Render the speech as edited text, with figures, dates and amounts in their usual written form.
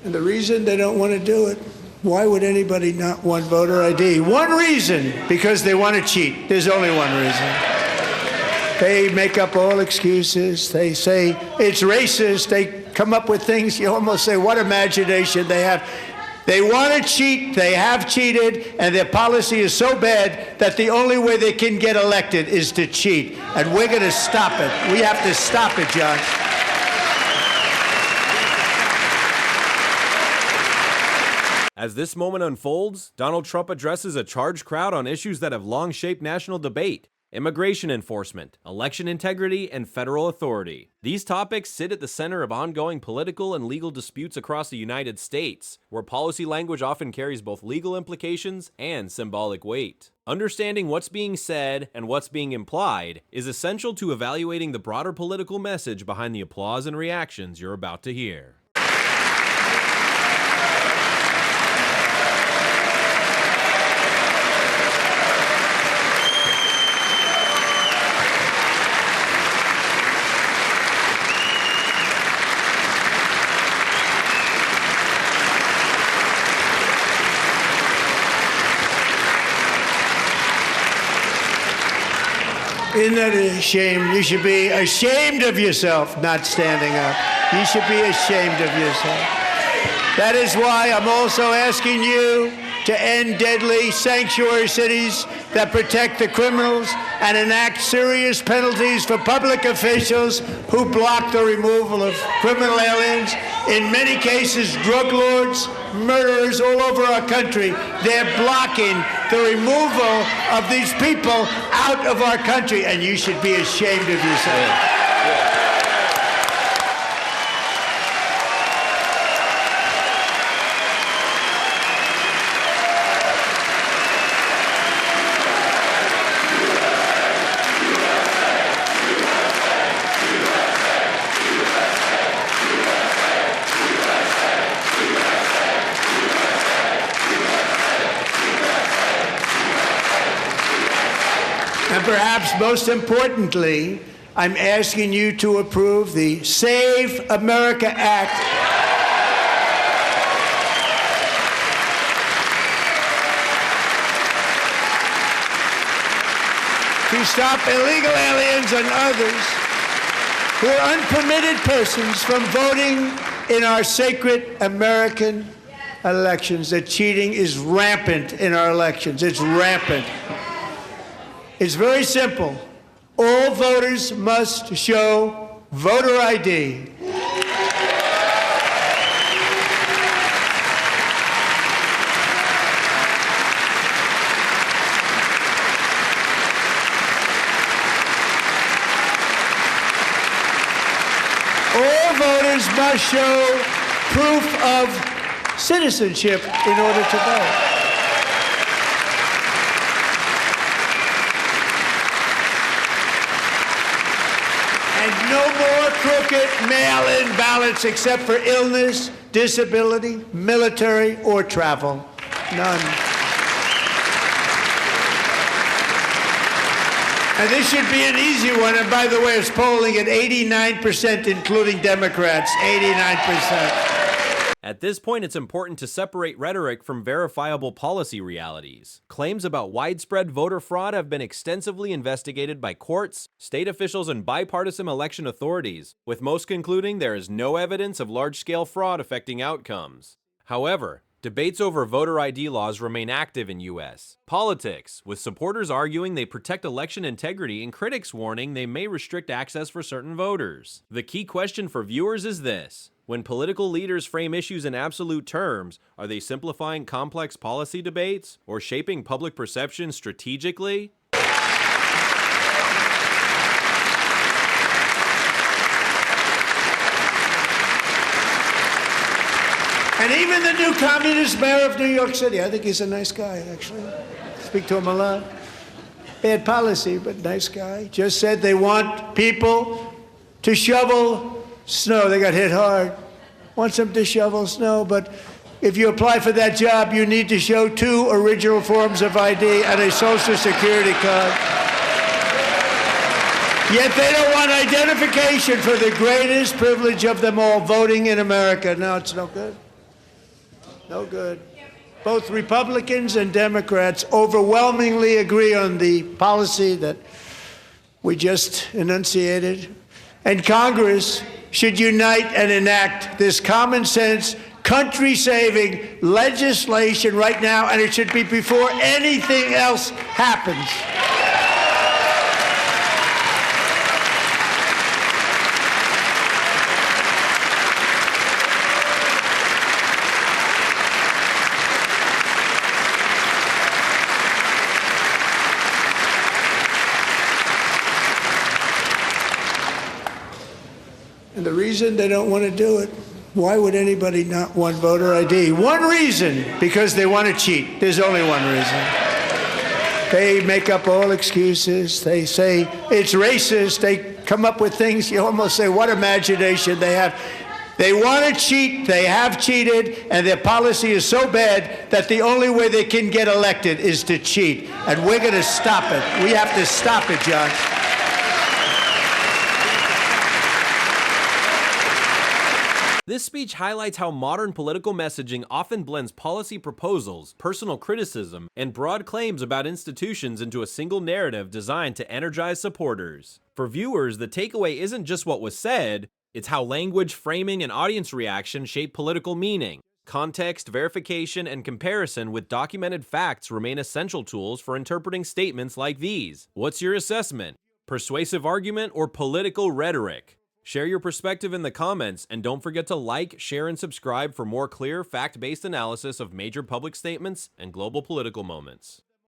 And the reason they don't want to do it, why would anybody not want voter ID? One reason, because they want to cheat. There's only one reason. They make up all excuses. They say it's racist. They come up with things. You almost say, what imagination they have. They want to cheat. They have cheated. And their policy is so bad that the only way they can get elected is to cheat. And we're going to stop it. We have to stop it, John. As this moment unfolds, Donald Trump addresses a charged crowd on issues that have long shaped national debate: immigration enforcement, election integrity, and federal authority. These topics sit at the center of ongoing political and legal disputes across the United States, where policy language often carries both legal implications and symbolic weight. Understanding what's being said and what's being implied is essential to evaluating the broader political message behind the applause and reactions you're about to hear. Isn't that a shame? You should be ashamed of yourself not standing up. You should be ashamed of yourself. That is why I'm also asking you to end deadly sanctuary cities that protect the criminals and enact serious penalties for public officials who block the removal of criminal aliens. In many cases, drug lords, murderers all over our country, they're blocking the removal of these people out of our country, and you should be ashamed of yourself. And perhaps most importantly, I'm asking you to approve the Save America Act. To stop illegal aliens and others who are unpermitted persons from voting in our sacred American elections. That cheating is rampant in our elections. It's rampant. It's very simple. All voters must show voter ID. All voters must show proof of citizenship in order to vote. And no more crooked mail-in ballots except for illness, disability, military, or travel. None. And this should be an easy one. And by the way, it's polling at 89%, including Democrats. 89%. At this point, it's important to separate rhetoric from verifiable policy realities. Claims about widespread voter fraud have been extensively investigated by courts, state officials, and bipartisan election authorities, with most concluding there is no evidence of large-scale fraud affecting outcomes. However, debates over voter ID laws remain active in U.S. politics, with supporters arguing they protect election integrity and critics warning they may restrict access for certain voters. The key question for viewers is this: when political leaders frame issues in absolute terms, are they simplifying complex policy debates or shaping public perception strategically? And even the new communist mayor of New York City, I think he's a nice guy, actually. Speak to him a lot. Bad policy, but nice guy. Just said they want people to shovel snow. They got hit hard. Wants them to shovel snow, but if you apply for that job, you need to show 2 original forms of ID and a Social Security card. Yet they don't want identification for the greatest privilege of them all, voting in America. No, it's no good. No good. Both Republicans and Democrats overwhelmingly agree on the policy that we just enunciated. And Congress should unite and enact this common sense, country-saving legislation right now, and it should be before anything else happens. And the reason they don't want to do it, why would anybody not want voter ID? One reason, because they want to cheat. There's only one reason. They make up all excuses. They say it's racist. They come up with things you almost say, what imagination they have. They want to cheat. They have cheated. And their policy is so bad that the only way they can get elected is to cheat. And we're going to stop it. We have to stop it, John. This speech highlights how modern political messaging often blends policy proposals, personal criticism, and broad claims about institutions into a single narrative designed to energize supporters. For viewers, the takeaway isn't just what was said, it's how language, framing, and audience reaction shape political meaning. Context, verification, and comparison with documented facts remain essential tools for interpreting statements like these. What's your assessment? Persuasive argument or political rhetoric? Share your perspective in the comments, and don't forget to like, share, and subscribe for more clear, fact-based analysis of major public statements and global political moments.